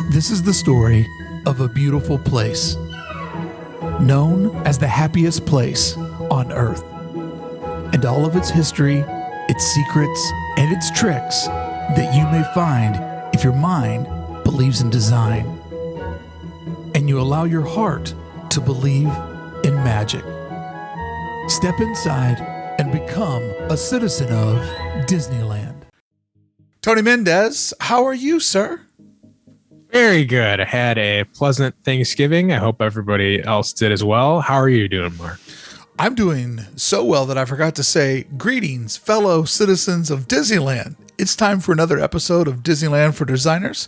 This is the story of a beautiful place, known as the happiest place on Earth, and all of its history, its secrets, and its tricks that you may find if your mind believes in design, and you allow your heart to believe in magic. Step inside and become a citizen of Disneyland. Tony Mendez, how are you, sir? Very good. I had a pleasant Thanksgiving. I hope everybody else did as well. How are you doing, Mark? I'm doing so well that I forgot to say greetings, fellow citizens of Disneyland. It's time for another episode of Disneyland for Designers.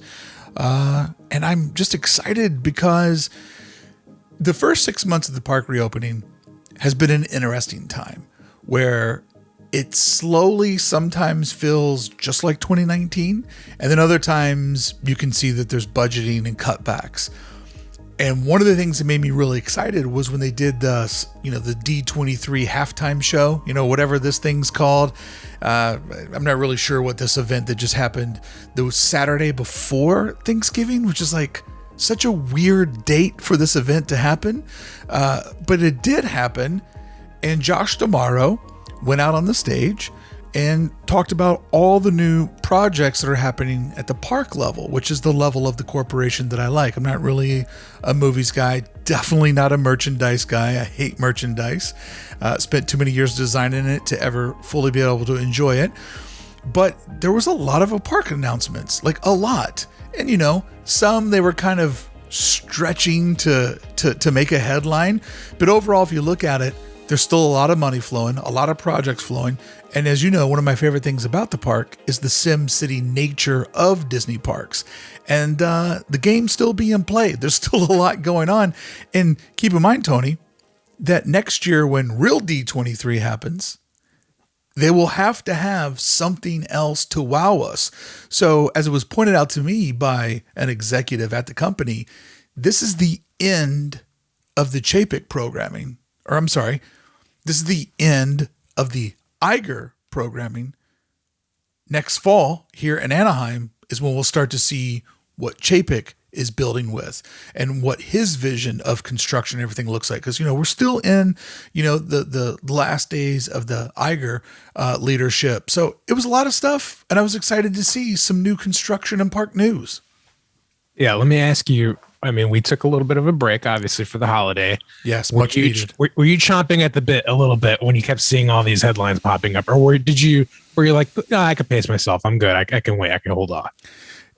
And I'm just excited because the first 6 months of the park reopening has been an interesting time where it slowly sometimes feels just like 2019. And then other times you can see that there's budgeting and cutbacks. And one of the things that made me really excited was when they did the D23 halftime show, whatever this thing's called. I'm not really sure what this event that just happened. There was Saturday before Thanksgiving, which is like such a weird date for this event to happen. But it did happen. And Josh D'Amaro went out on the stage and talked about all the new projects that are happening at the park level, which is the level of the corporation that I like. I'm not really a movies guy, definitely not a merchandise guy. I hate merchandise. Spent too many years designing it to ever fully be able to enjoy it. But there was a lot of park announcements, like a lot. And some they were kind of stretching to make a headline. But overall, if you look at it, there's still a lot of money flowing, a lot of projects flowing. And as you know, one of my favorite things about the park is the Sim City nature of Disney parks. And the game's still being played. There's still a lot going on. And keep in mind, Tony, that next year when real D23 happens, they will have to have something else to wow us. So as it was pointed out to me by an executive at the company, this is the end of the Chapek programming. Or I'm sorry, this is the end of the Iger programming. Next fall here in Anaheim is when we'll start to see what Chapek is building with and what his vision of construction and everything looks like. Because, we're still in, the last days of the Iger leadership. So it was a lot of stuff. And I was excited to see some new construction and park news. Yeah, let me ask you. I mean, we took a little bit of a break, obviously, for the holiday. Yes, much needed. Were you chomping at the bit a little bit when you kept seeing all these headlines popping up? Or were you like, no, I can pace myself. I'm good. I can wait. I can hold on.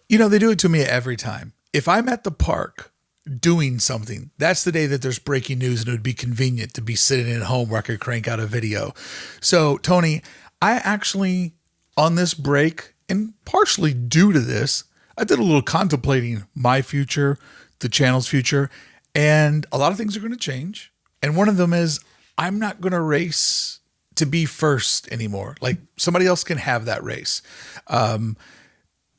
They do it to me every time. If I'm at the park doing something, that's the day that there's breaking news and it would be convenient to be sitting at home where I could crank out a video. So, Tony, I actually, on this break, and partially due to this, I did a little contemplating my future, the channel's future, and a lot of things are going to change. And one of them is I'm not going to race to be first anymore. Like somebody else can have that race.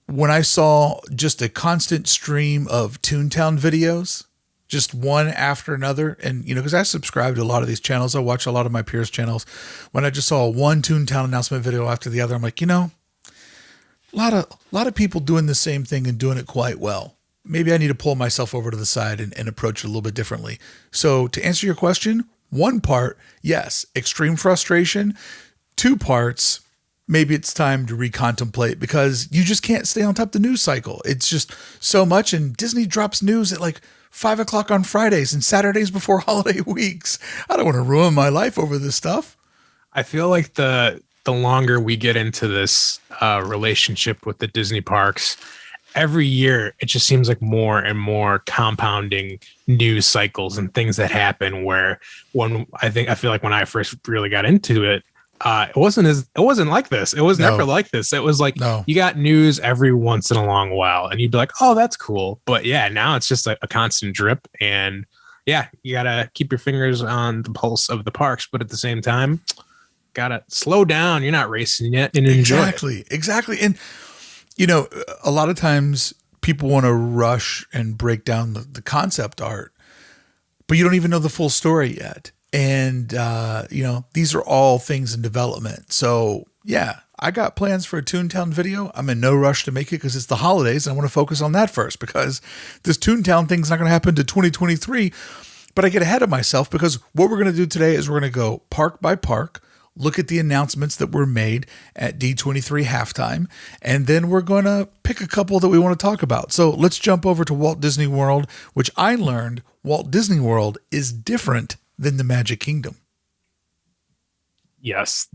When I saw just a constant stream of Toontown videos, just one after another, and because I subscribe to a lot of these channels, I watch a lot of my peers' channels. When I just saw one Toontown announcement video after the other, I'm like, a lot of people doing the same thing and doing it quite well. Maybe I need to pull myself over to the side and approach it a little bit differently. So to answer your question, one part, yes, extreme frustration. 2 parts, maybe it's time to recontemplate because you just can't stay on top of the news cycle. It's just so much. And Disney drops news at like 5:00 on Fridays and Saturdays before holiday weeks. I don't want to ruin my life over this stuff. I feel like the longer we get into this relationship with the Disney parks, every year it just seems like more and more compounding news cycles and things that happen where I feel like when I first really got into it, it wasn't like this. It was never like this. It was like you got news every once in a long while and you'd be like, oh, that's cool. But yeah, now it's just a constant drip. And yeah, you got to keep your fingers on the pulse of the parks. But at the same time, got to slow down. You're not racing yet and enjoy it. Exactly. And, a lot of times people want to rush and break down the concept art, but you don't even know the full story yet. And, these are all things in development. So, yeah, I got plans for a Toontown video. I'm in no rush to make it because it's the holidays. And I want to focus on that first because this Toontown thing's not going to happen to 2023. But I get ahead of myself because what we're going to do today is we're going to go park by park, look at the announcements that were made at D23 halftime, and then we're going to pick a couple that we want to talk about. So let's jump over to Walt Disney World, which I learned Walt Disney World is different than the Magic Kingdom. Yes.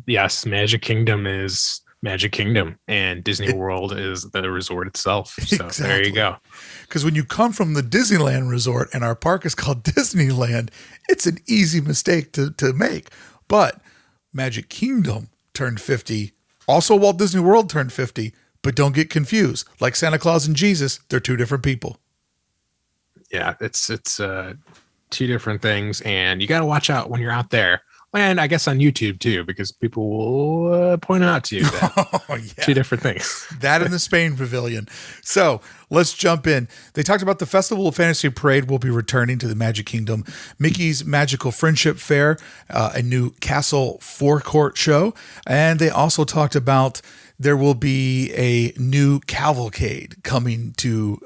Magic Kingdom is Magic Kingdom, and Disney World is the resort itself. So exactly. There you go. Because when you come from the Disneyland resort and our park is called Disneyland, it's an easy mistake to make. But Magic Kingdom turned 50. Also, Walt Disney World turned 50. But don't get confused. Like Santa Claus and Jesus, they're two different people. Yeah, it's two different things, and you got to watch out when you're out there. And I guess on YouTube too, because people will point it out to you that two different things. That in the Spain Pavilion. So let's jump in. They talked about the Festival of Fantasy Parade will be returning to the Magic Kingdom. Mickey's Magical Friendship Fair, a new castle forecourt show. And they also talked about there will be a new cavalcade coming to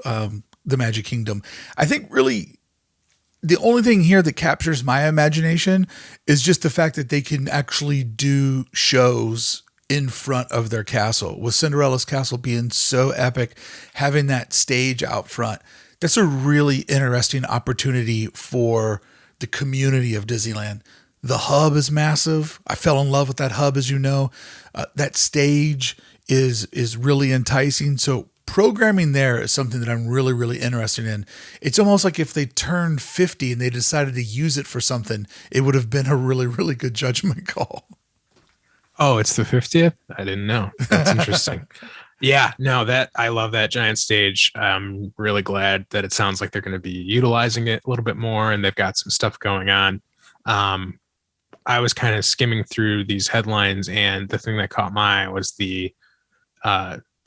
the Magic Kingdom. I think really the only thing here that captures my imagination is just the fact that they can actually do shows in front of their castle. With Cinderella's castle being so epic, having that stage out front, that's a really interesting opportunity for the community of Disneyland. The hub is massive. I fell in love with that hub, as you know. That stage is really enticing. So programming there is something that I'm really, really interested in. It's almost like if they turned 50 and they decided to use it for something, it would have been a really, really good judgment call. Oh, it's the 50th? I didn't know. That's interesting. Yeah, no, I love that giant stage. I'm really glad that it sounds like they're going to be utilizing it a little bit more, and they've got some stuff going on. I was kind of skimming through these headlines, and the thing that caught my eye was the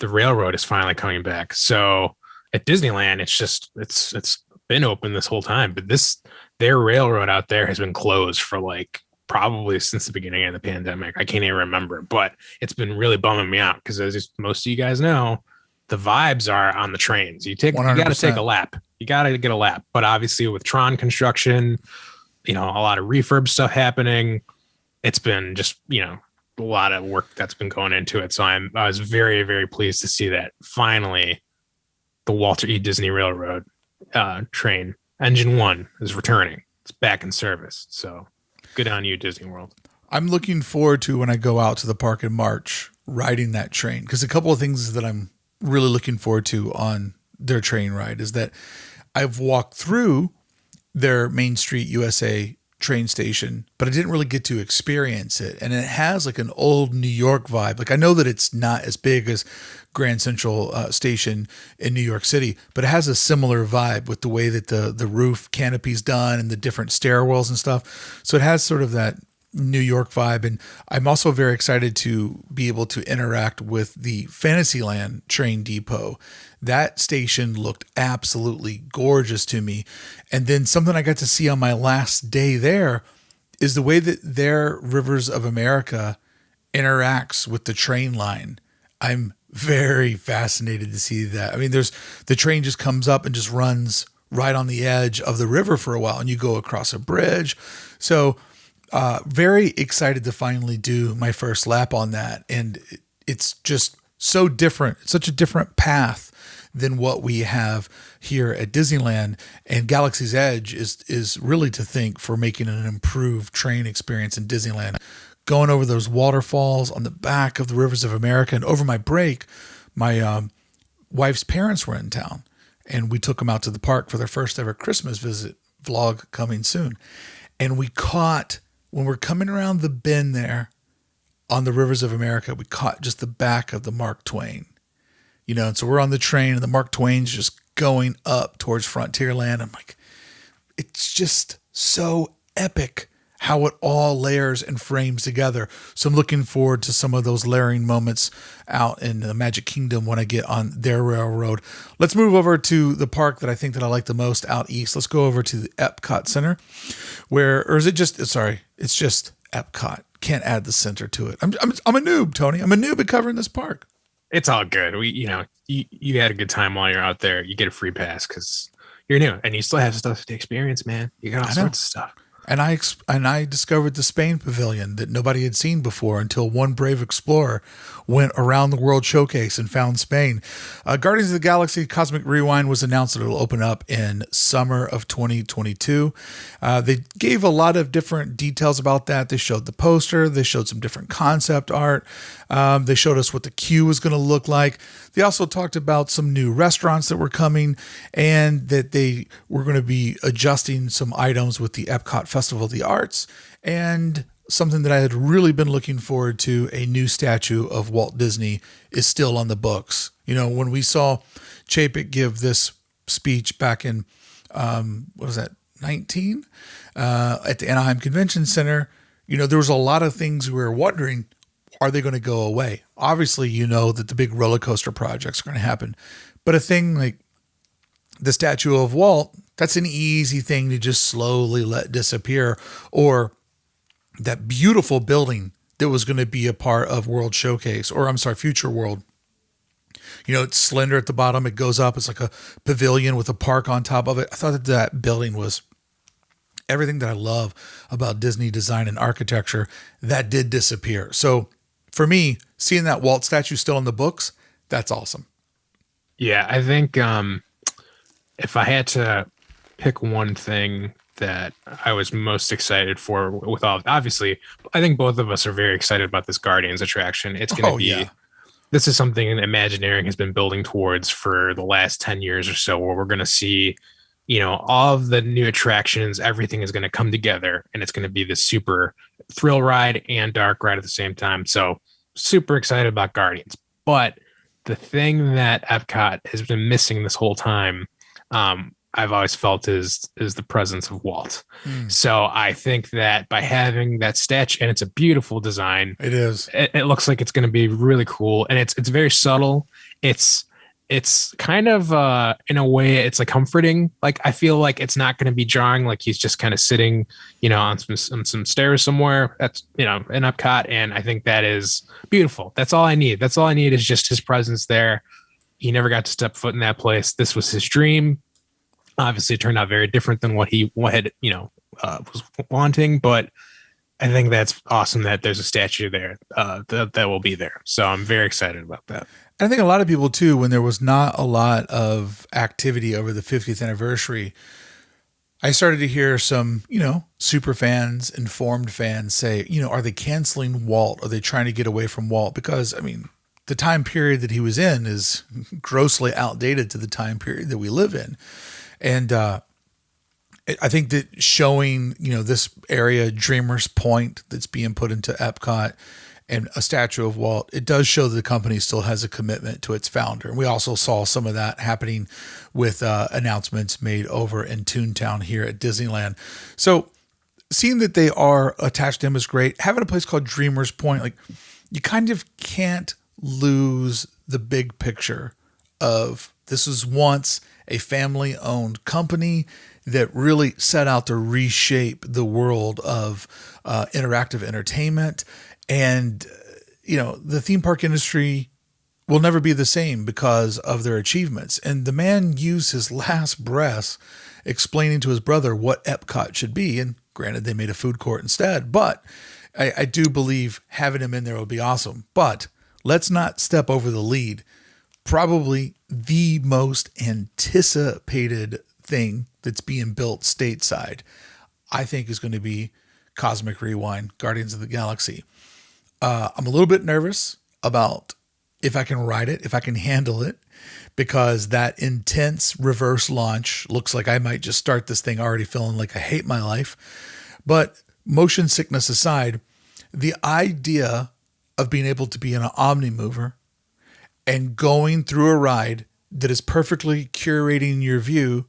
railroad is finally coming back. So at Disneyland, it's been open this whole time, but their railroad out there has been closed for like probably since the beginning of the pandemic. I can't even remember, but it's been really bumming me out because as most of you guys know, the vibes are on the trains. You got to take a lap. You got to get a lap. But obviously with Tron construction, a lot of refurb stuff happening. It's been just, a lot of work that's been going into it. So I was very, very pleased to see that finally the Walter E. Disney Railroad train engine 1 is returning. It's back in service. So good on you, Disney World. I'm looking forward to when I go out to the park in March, riding that train. Because a couple of things that I'm really looking forward to on their train ride is that I've walked through their Main Street USA train station, but I didn't really get to experience it. And it has like an old New York vibe. Like I know that it's not as big as Grand Central Station in New York City, but it has a similar vibe with the way that the roof canopy's done and the different stairwells and stuff. So it has sort of that New York vibe. And I'm also very excited to be able to interact with the Fantasyland train depot. That station looked absolutely gorgeous to me. And then something I got to see on my last day there is the way that their Rivers of America interacts with the train line. I'm very fascinated to see that. I mean, the train just comes up and just runs right on the edge of the river for a while, and you go across a bridge. So very excited to finally do my first lap on that. And it's just so different. It's such a different path than what we have here at Disneyland. And Galaxy's Edge is really to thank for making an improved train experience in Disneyland. Going over those waterfalls on the back of the Rivers of America. And over my break, my wife's parents were in town, and we took them out to the park for their first ever Christmas visit, vlog coming soon. And we caught, when we're coming around the bend there on the Rivers of America, we caught just the back of the Mark Twain. And so we're on the train and the Mark Twain's just going up towards Frontierland. I'm like, it's just so epic how it all layers and frames together. So I'm looking forward to some of those layering moments out in the Magic Kingdom when I get on their railroad. Let's move over to the park that I think that I like the most out east. Let's go over to the Epcot Center, it's just Epcot. Can't add the center to it. I'm a noob, Tony. I'm a noob at covering this park. It's all good. You had a good time while you're out there. You get a free pass because you're new and you still have stuff to experience, man. You got all sorts of stuff. And I discovered the Spain pavilion that nobody had seen before until one brave explorer went around the World Showcase and found Spain. Guardians of the Galaxy Cosmic Rewind was announced that it'll open up in summer of 2022. They gave a lot of different details about that. They showed the poster. They showed some different concept art. They showed us what the queue was going to look like. They also talked about some new restaurants that were coming and that they were going to be adjusting some items with the Epcot Festival of the Arts, and something that I had really been looking forward to, a new statue of Walt Disney, is still on the books. You know, when we saw Chapek give this speech back in, 19? At the Anaheim Convention Center, you know, there was a lot of things we were wondering, are they going to go away? Obviously, you know that the big roller coaster projects are going to happen, but a thing like the statue of Walt, that's an easy thing to just slowly let disappear. Or that beautiful building that was going to be a part of World Showcase, or I'm sorry, Future World. You know, it's slender at the bottom. It goes up. It's like a pavilion with a park on top of it. I thought that building was everything that I love about Disney design and architecture. That did disappear. So for me, seeing that Walt statue still in the books, that's awesome. Yeah, I think if I had to pick one thing that I was most excited for, with all, obviously, I think both of us are very excited about this Guardians attraction. It's going to be, this is something Imagineering has been building towards for the last 10 years or so, where we're going to see, you know, all of the new attractions, everything is going to come together, and it's going to be this super thrill ride and dark ride at the same time. So super excited about Guardians. But the thing that Epcot has been missing this whole time, I've always felt is the presence of Walt. So I think that by having that statue, and it's a beautiful design, it is. It looks like it's going to be really cool, and it's very subtle. It's kind of in a way, it's like comforting. Like I feel like it's not going to be jarring. Like he's just kind of sitting, you know, on some stairs somewhere. That's, you know, in Epcot, and I think that is beautiful. That's all I need. That's all I need is just his presence there. He never got to step foot in that place. This was his dream. Obviously, it turned out very different than what he had, you know, was wanting. But I think that's awesome that there's a statue there that will be there. So I'm very excited about that. I think a lot of people too, when there was not a lot of activity over the 50th anniversary, I started to hear some, you know, super fans, informed fans say, you know, are they canceling Walt? Are they trying to get away from Walt? Because, I mean, the time period that he was in is grossly outdated to the time period that we live in. And I think that showing, you know, this area, Dreamer's Point, that's being put into Epcot, and a statue of Walt, it does show that the company still has a commitment to its founder. And we also saw some of that happening with announcements made over in Toontown here at Disneyland. So seeing that they are attached to him is great. Having a place called Dreamer's Point, like, you kind of can't lose the big picture of this was once a family-owned company that really set out to reshape the world of interactive entertainment. And, you know, the theme park industry will never be the same because of their achievements. And the man used his last breath explaining to his brother what Epcot should be. And granted, they made a food court instead. But I do believe having him in there will be awesome. But let's not step over the lead. Probably the most anticipated thing that's being built stateside, I think, is going to be Cosmic Rewind, Guardians of the Galaxy. I'm a little bit nervous about if I can ride it, if I can handle it, because that intense reverse launch looks like I might just start this thing already feeling like I hate my life. But motion sickness aside, the idea of being able to be in an omnimover and going through a ride that is perfectly curating your view.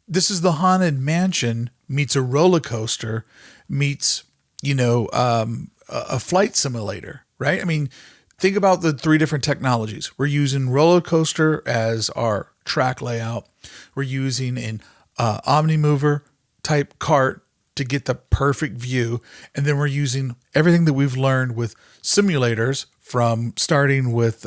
This is the Haunted Mansion meets a roller coaster meets a flight simulator, right? I mean, think about the three different technologies. We're using roller coaster as our track layout. We're using an Omnimover type cart to get the perfect view. And then we're using everything that we've learned with simulators, from starting with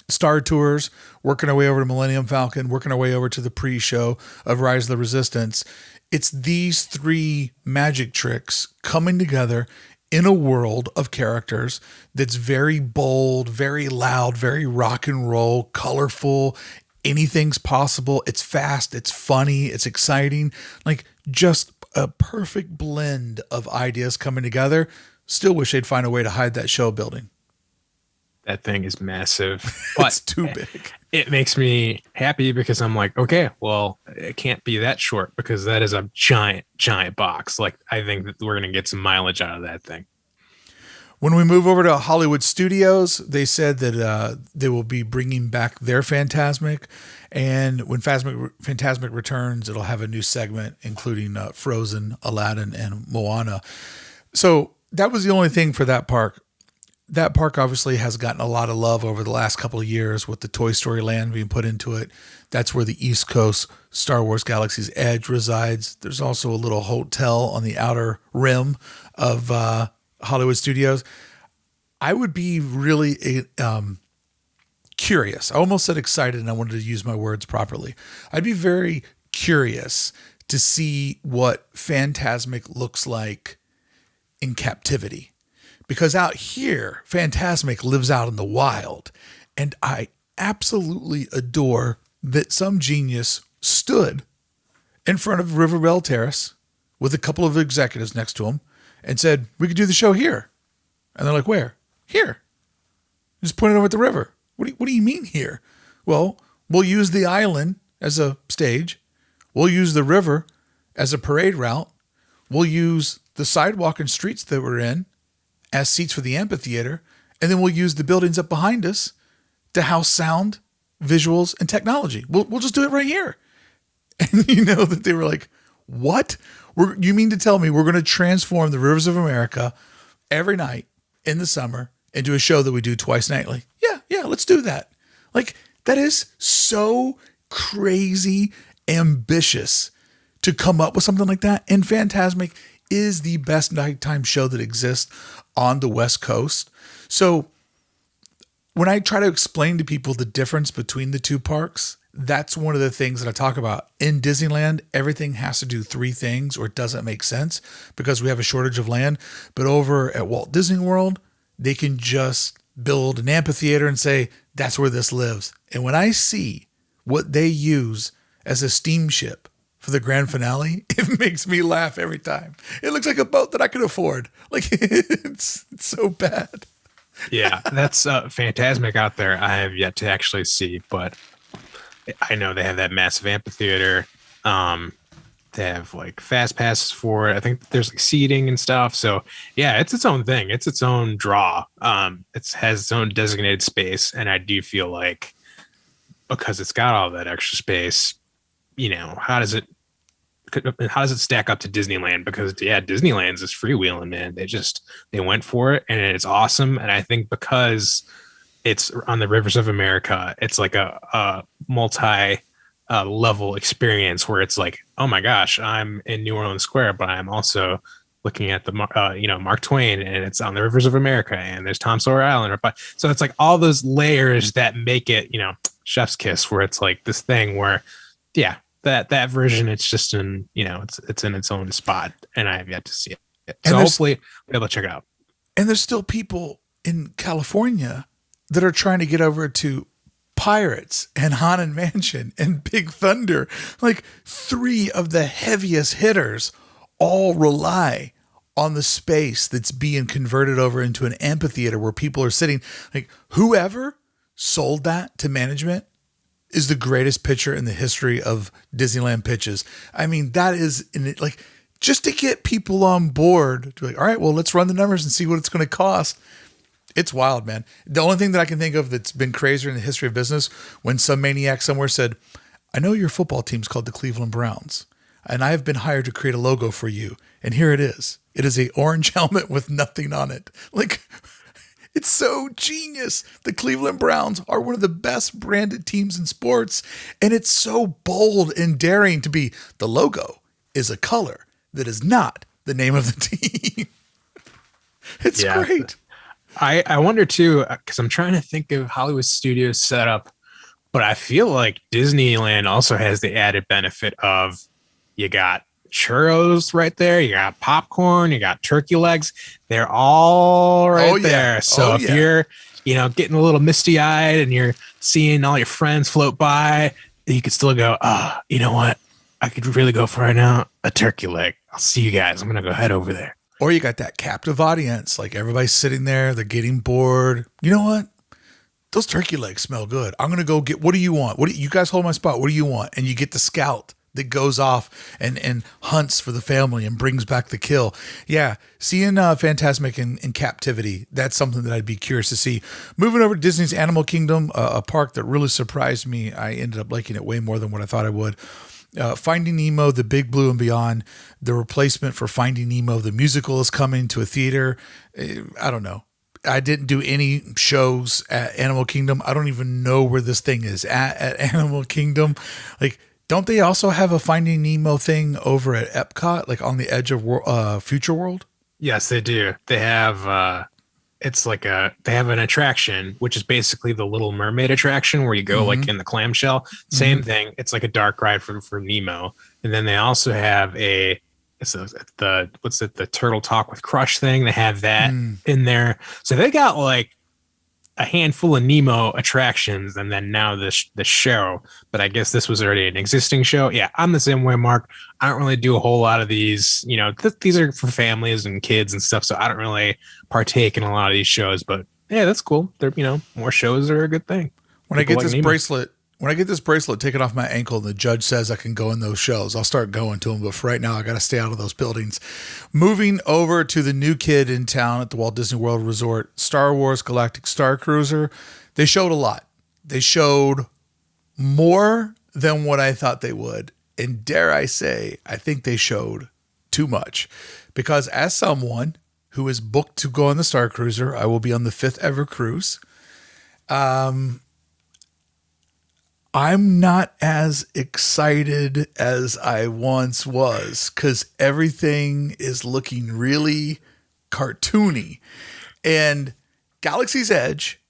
Star Tours, working our way over to Millennium Falcon, working our way over to the pre-show of Rise of the Resistance. It's these three magic tricks coming together in a world of characters that's very bold, very loud, very rock and roll, colorful. Anything's possible. It's fast. It's funny. It's exciting. Like, just a perfect blend of ideas coming together. Still wish they'd find a way to hide that show building. That thing is massive. But it's too big. It makes me happy because I'm like, okay, well, it can't be that short, because that is a giant, giant box. Like, I think that we're going to get some mileage out of that thing. When we move over to Hollywood Studios, they said that they will be bringing back their Fantasmic. And when Fantasmic returns, it'll have a new segment, including Frozen, Aladdin, and Moana. So that was the only thing for that park. That park obviously has gotten a lot of love over the last couple of years with the Toy Story Land being put into it. That's where the East Coast Star Wars Galaxy's Edge resides. There's also a little hotel on the outer rim of Hollywood Studios. I would be really curious. I almost said excited, and I wanted to use my words properly. I'd be very curious to see what Fantasmic looks like in captivity. Because out here, Fantasmic lives out in the wild. And I absolutely adore that some genius stood in front of Riverbell Terrace with a couple of executives next to him and said, we could do the show here. And they're like, where? Here. Just pointed over at the river. What do you mean here? Well, we'll use the island as a stage. We'll use the river as a parade route. We'll use the sidewalk and streets that we're in as seats for the amphitheater, and then we'll use the buildings up behind us to house sound, visuals, and technology. We'll just do it right here. And you know that they were like, what? You mean to tell me we're going to transform the Rivers of America every night in the summer into a show that we do twice nightly? Yeah, let's do that. Like, that is so crazy ambitious to come up with something like that. And Fantasmic is the best nighttime show that exists on the West Coast. So when I try to explain to people the difference between the two parks, that's one of the things that I talk about. In Disneyland, everything has to do three things or it doesn't make sense because we have a shortage of land. But over at Walt Disney World, they can just build an amphitheater and say, that's where this lives. And when I see what they use as a steamship for the grand finale, it makes me laugh every time. It looks like a boat that I could afford. Like, it's so bad. Yeah, that's Fantasmic out there. I have yet to actually see, but I know they have that massive amphitheater. They have like fast passes for it. I think there's like seating and stuff. So yeah, it's its own thing. It's its own draw. It has its own designated space, and I do feel like because it's got all that extra space, you know, how does it stack up to Disneyland? Because yeah, Disneyland's is freewheeling, man. They went for it, and it's awesome. And I think because it's on the Rivers of America, it's like a multi level experience where it's like, oh my gosh, I'm in New Orleans Square, but I'm also looking at the Mark Twain, and it's on the Rivers of America, and there's Tom Sawyer Island. So it's like all those layers that make it, you know, chef's kiss, where it's like this thing where, yeah, that version, it's just in, you know, it's in its own spot, and I have yet to see it. So hopefully we'll be able to check it out. And there's still people in California that are trying to get over to Pirates and Haunted Mansion and Big Thunder. Like, three of the heaviest hitters all rely on the space that's being converted over into an amphitheater where people are sitting. Like, whoever sold that to management is the greatest pitcher in the history of Disneyland pitches. I mean, that is like, just to get people on board to like, all right, well, let's run the numbers and see what it's going to cost. It's wild, man. The only thing that I can think of that's been crazier in the history of business, when some maniac somewhere said, I know your football team's called the Cleveland Browns, and I have been hired to create a logo for you, and here it is. It is a orange helmet with nothing on it. Like, it's so genius. The Cleveland Browns are one of the best branded teams in sports, and it's so bold and daring to be. The logo is a color that is not the name of the team. It's great. I wonder too, because I'm trying to think of Hollywood Studios setup, but I feel like Disneyland also has the added benefit of you got churros right there, you got popcorn, you got turkey legs. They're all right there. So if you're, getting a little misty eyed and you're seeing all your friends float by, you could still go, you know what? I could really go for right now a turkey leg. I'll see you guys. I'm going to go head over there. Or you got that captive audience. Like everybody's sitting there. They're getting bored. You know what? Those turkey legs smell good. I'm going to go get, what do you want? You guys hold my spot. What do you want? And you get the scout that goes off and hunts for the family and brings back the kill. Yeah. Seeing Fantasmic in captivity, that's something that I'd be curious to see. Moving over to Disney's Animal Kingdom, a park that really surprised me. I ended up liking it way more than what I thought I would. Finding Nemo, The Big Blue and Beyond, the replacement for Finding Nemo, the musical is coming to a theater. I don't know. I didn't do any shows at Animal Kingdom. I don't even know where this thing is at Animal Kingdom. Like, don't they also have a Finding Nemo thing over at Epcot, like on the edge of Future World? Yes, they do. They have they have an attraction, which is basically the Little Mermaid attraction where you go like in the clamshell. Same thing. It's like a dark ride for Nemo. And then they also have the Turtle Talk with Crush thing. They have that in there. So they got like a handful of Nemo attractions and then now the show. But I guess this was already an existing show. Yeah, I'm the same way, Mark. I don't really do a whole lot of these. These are for families and kids and stuff. So I don't really partake in a lot of these shows. But yeah, that's cool. They're more shows are a good thing. When I get this bracelet taken off my ankle and the judge says I can go in those shows, I'll start going to them. But for right now, I got to stay out of those buildings. Moving over to the new kid in town at the Walt Disney World Resort, Star Wars Galactic Star Cruiser. They showed a lot. They showed more than what I thought they would. And dare I say, I think they showed too much. Because as someone who is booked to go on the Star Cruiser, I will be on the 5th ever cruise. I'm not as excited as I once was because everything is looking really cartoony. And Galaxy's Edge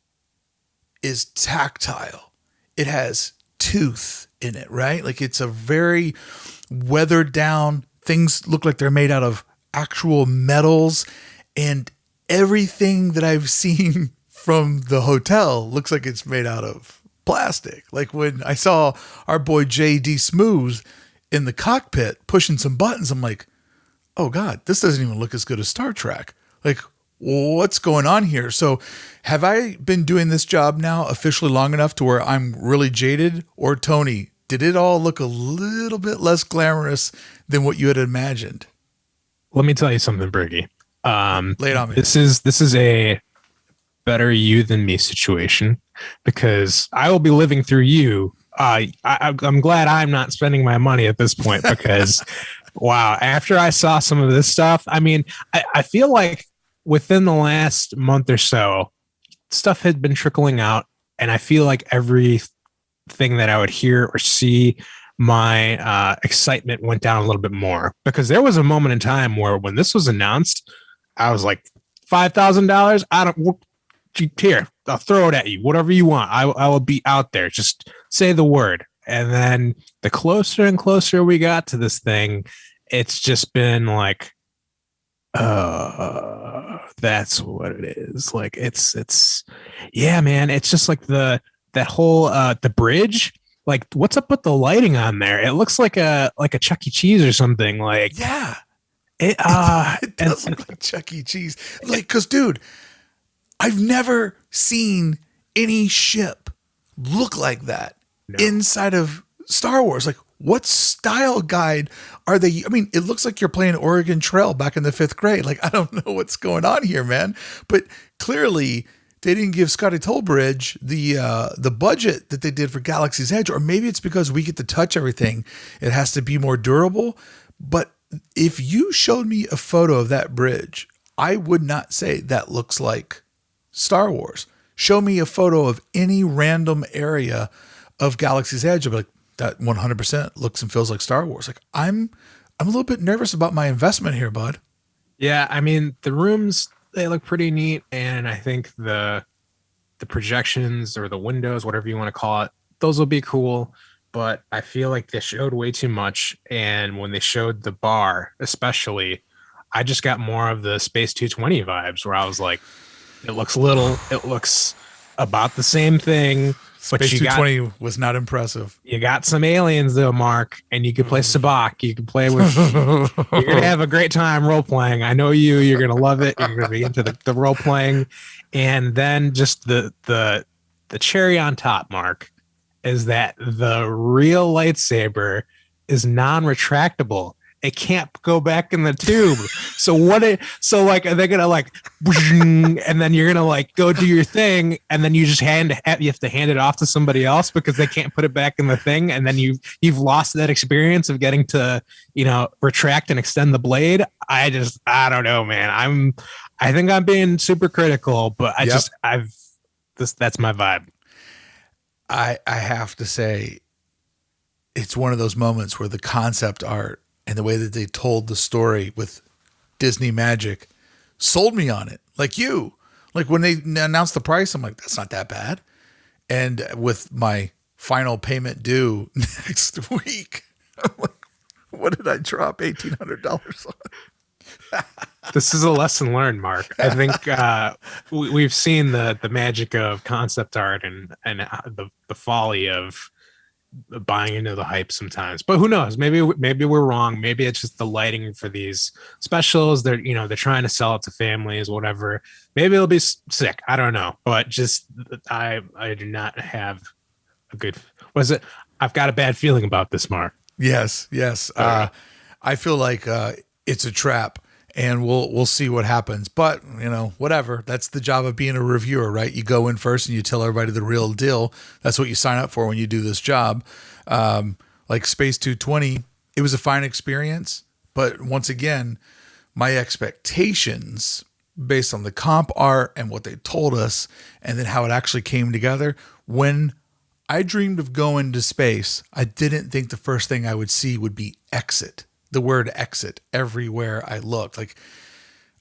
is tactile. It has tooth in it, right? Like it's a very weathered down. Things look like they're made out of actual metals. And everything that I've seen from the hotel looks like it's made out of plastic. Like when I saw our boy JD Smooth in the cockpit pushing some buttons, I'm like, oh God, this doesn't even look as good as Star Trek. Like, what's going on here? So have I been doing this job now officially long enough to where I'm really jaded? Or Tony, did it all look a little bit less glamorous than what you had imagined? Let me tell you something, Brickey. Lay it on me. This is a better you than me situation because I will be living through you. I'm glad I'm not spending my money at this point because wow, after I saw some of this stuff, I mean, I feel like within the last month or so, stuff had been trickling out and I feel like everything that I would hear or see, my excitement went down a little bit more because there was a moment in time where when this was announced, I was like, $5,000. Here, I'll throw it at you. Whatever you want. I will be out there. Just say the word. And then the closer and closer we got to this thing, it's just been like, that's what it is. Like it's yeah, man. It's just like that whole the bridge. Like, what's up with the lighting on there? It looks like a Chuck E. Cheese or something. Like, yeah, it does look like Chuck E. Cheese. Like, cause dude, I've never seen any ship look like that inside of Star Wars. Like, what style guide are they? I mean, it looks like you're playing Oregon Trail back in the 5th grade. Like, I don't know what's going on here, man. But clearly, they didn't give Scotty Tollbridge the budget that they did for Galaxy's Edge, or maybe it's because we get to touch everything. It has to be more durable. But if you showed me a photo of that bridge, I would not say that looks like Star Wars. Show me a photo of any random area of Galaxy's Edge. I'll be like, that 100% looks and feels like Star Wars. Like I'm a little bit nervous about my investment here, bud. Yeah, I mean, the rooms, they look pretty neat, and I think the projections or the windows, whatever you want to call it, those will be cool. But I feel like they showed way too much, and when they showed the bar, especially, I just got more of the Space 220 vibes, where I was like, it looks little, it looks about the same thing. But Space 220 was not impressive. You got some aliens though, Mark, and you could play Sabak. You can play with. You're gonna have a great time role playing. I know you. You're gonna love it. You're gonna be into the role playing, and then just the cherry on top, Mark, is that the real lightsaber is non-retractable. It can't go back in the tube. So like, are they gonna like, and then you're gonna like go do your thing, and then you just you have to hand it off to somebody else because they can't put it back in the thing, and then you've lost that experience of getting to, retract and extend the blade. I don't know, man. I think I'm being super critical, but that's my vibe. I have to say, it's one of those moments where the concept art and the way that they told the story with Disney magic sold me on it. Like when they announced the price, I'm like, that's not that bad. And with my final payment due next week, I'm like, what did I drop $1,800 on? This is a lesson learned, Mark. I think we've seen the magic of concept art and the folly of buying into the hype sometimes, but who knows? Maybe we're wrong. Maybe it's just the lighting for these specials. They're trying to sell it to families, whatever. Maybe it'll be sick. I don't know, but just I do not have a good. I've got a bad feeling about this, Mark. Yes. I feel like it's a trap. And we'll see what happens. But, whatever. That's the job of being a reviewer, right? You go in first and you tell everybody the real deal. That's what you sign up for when you do this job. Like Space 220, it was a fine experience. But once again, my expectations based on the comp art and what they told us and then how it actually came together. When I dreamed of going to space, I didn't think the first thing I would see would be exit. The word exit everywhere I looked. Like,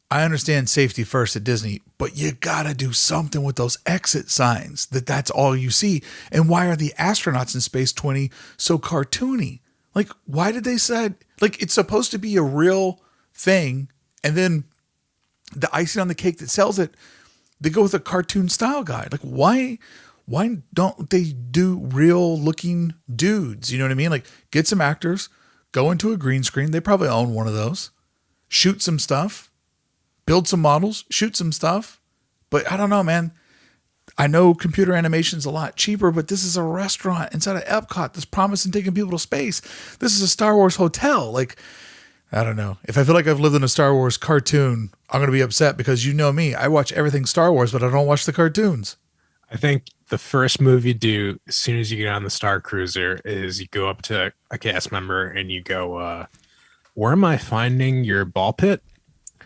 I understand safety first at Disney, but you gotta do something with those exit signs that's all you see. And why are the astronauts in Space 20 so cartoony? Like, why did they say, like, it's supposed to be a real thing, and then the icing on the cake that sells it, they go with a cartoon style guy. Like, why don't they do real looking dudes? You know what I mean? Like, get some actors, go into a green screen. They probably own one of those. Shoot some stuff. Build some models. Shoot some stuff. But I don't know, man. I know computer animation's a lot cheaper, but this is a restaurant inside of Epcot that's promising taking people to space. This is a Star Wars hotel. Like, I don't know. If I feel like I've lived in a Star Wars cartoon, I'm going to be upset because you know me. I watch everything Star Wars, but I don't watch the cartoons. I think the first move you do as soon as you get on the Star Cruiser is you go up to a cast member and you go, where am I finding your ball pit?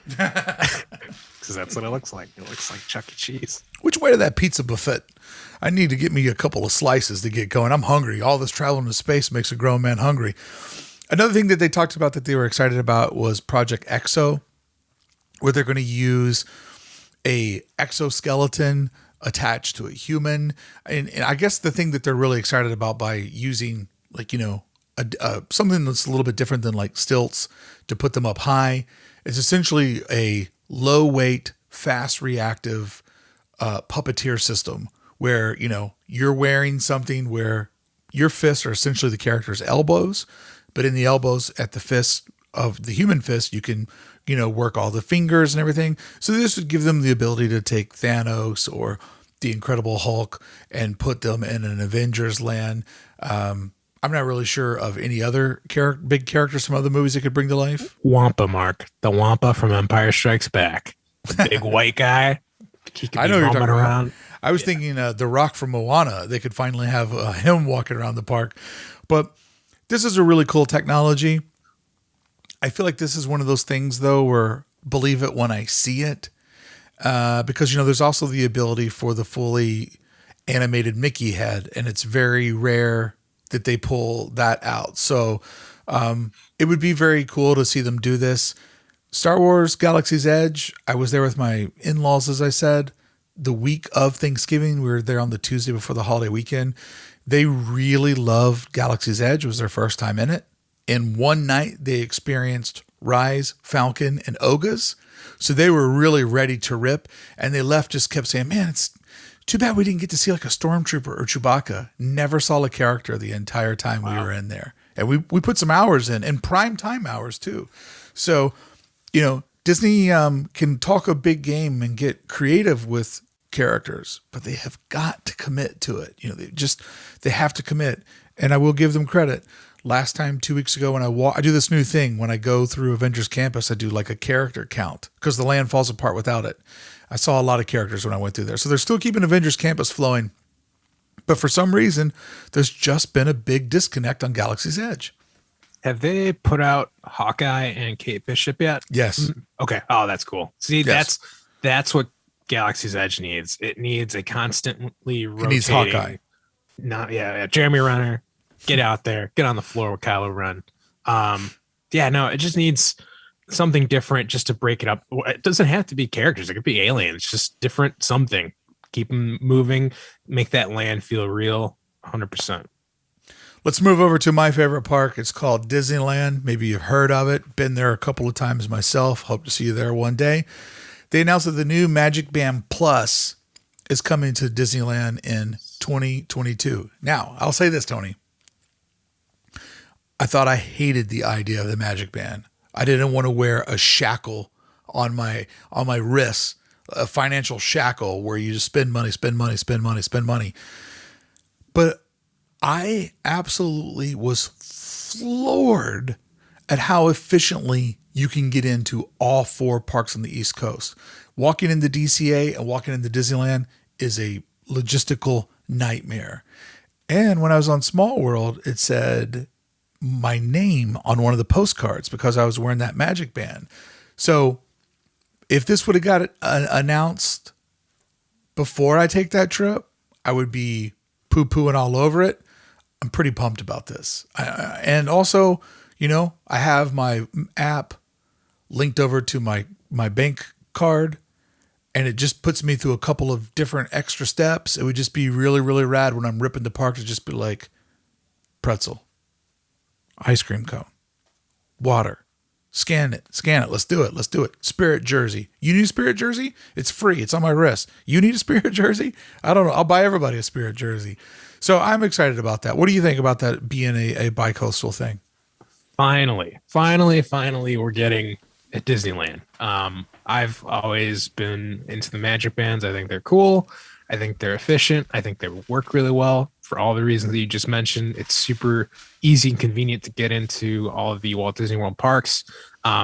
Because that's what it looks like. It looks like Chuck E. Cheese. Which way to that pizza buffet? I need to get me a couple of slices to get going. I'm hungry. All this travel into space makes a grown man hungry. Another thing that they talked about that they were excited about was Project Exo, where they're going to use a exoskeleton attached to a human. And I guess the thing that they're really excited about by using, like, something that's a little bit different than like stilts to put them up high, is essentially a low weight, fast reactive puppeteer system where, you're wearing something where your fists are essentially the character's elbows, but in the elbows at the fist of the human fist, you can, work all the fingers and everything. So this would give them the ability to take Thanos or the Incredible Hulk and put them in an Avengers land. I'm not really sure of any other big characters from other movies that could bring to life. Wampa, Mark. The Wampa from Empire Strikes Back. The big white guy. He could I know be you're talking around. about. I was thinking The Rock from Moana. They could finally have him walking around the park. But this is a really cool technology. I feel like this is one of those things, though, where believe it when I see it. Because, there's also the ability for the fully animated Mickey head, and it's very rare that they pull that out. So it would be very cool to see them do this. Star Wars Galaxy's Edge, I was there with my in-laws, as I said, the week of Thanksgiving. We were there on the Tuesday before the holiday weekend. They really loved Galaxy's Edge. It was their first time in it. In one night, they experienced Rise, Falcon, and Oga's. So they were really ready to rip. And they left, just kept saying, man, it's too bad we didn't get to see like a Stormtrooper or Chewbacca. Never saw a character the entire time we were in there. And we put some hours in, and prime time hours too. So, Disney can talk a big game and get creative with characters, but they have got to commit to it. They have to commit. And I will give them credit. Last time, 2 weeks ago, when I do this new thing, when I go through Avengers Campus, I do like a character count because the land falls apart without it. I saw a lot of characters when I went through there. So they're still keeping Avengers Campus flowing. But for some reason, there's just been a big disconnect on Galaxy's Edge. Have they put out Hawkeye and Kate Bishop yet? Yes. Okay. Oh, that's cool. See, yes. that's what Galaxy's Edge needs. It needs a constantly rotating. It needs Hawkeye. Jeremy Renner. Get out there, get on the floor with Kylo Ren. It just needs something different just to break it up. It doesn't have to be characters. It could be aliens, just different something. Keep them moving, make that land feel real, 100%. Let's move over to my favorite park. It's called Disneyland. Maybe you've heard of it. Been there a couple of times myself. Hope to see you there one day. They announced that the new Magic Band Plus is coming to Disneyland in 2022. Now, I'll say this, Tony. I thought I hated the idea of the Magic Band. I didn't want to wear a shackle on my wrists, a financial shackle where you just spend money. But I absolutely was floored at how efficiently you can get into all 4 parks on the East Coast. Walking into DCA and walking into Disneyland is a logistical nightmare. And when I was on Small World, it said my name on one of the postcards because I was wearing that Magic Band. So if this would have got announced before I take that trip, I would be poo-pooing all over it. I'm pretty pumped about this. And also, I have my app linked over to my bank card, and it just puts me through a couple of different extra steps. It would just be really, really rad when I'm ripping the park to just be like pretzel, ice cream cone, water, scan it. Let's do it. Spirit jersey. You need a Spirit jersey? It's free. It's on my wrist. You need a Spirit jersey? I don't know. I'll buy everybody a Spirit jersey. So I'm excited about that. What do you think about that being a bi-coastal thing? Finally, we're getting at Disneyland. I've always been into the Magic Bands. I think they're cool. I think they're efficient. I think they work really well for all the reasons that you just mentioned. It's super easy and convenient to get into all of the Walt Disney World parks.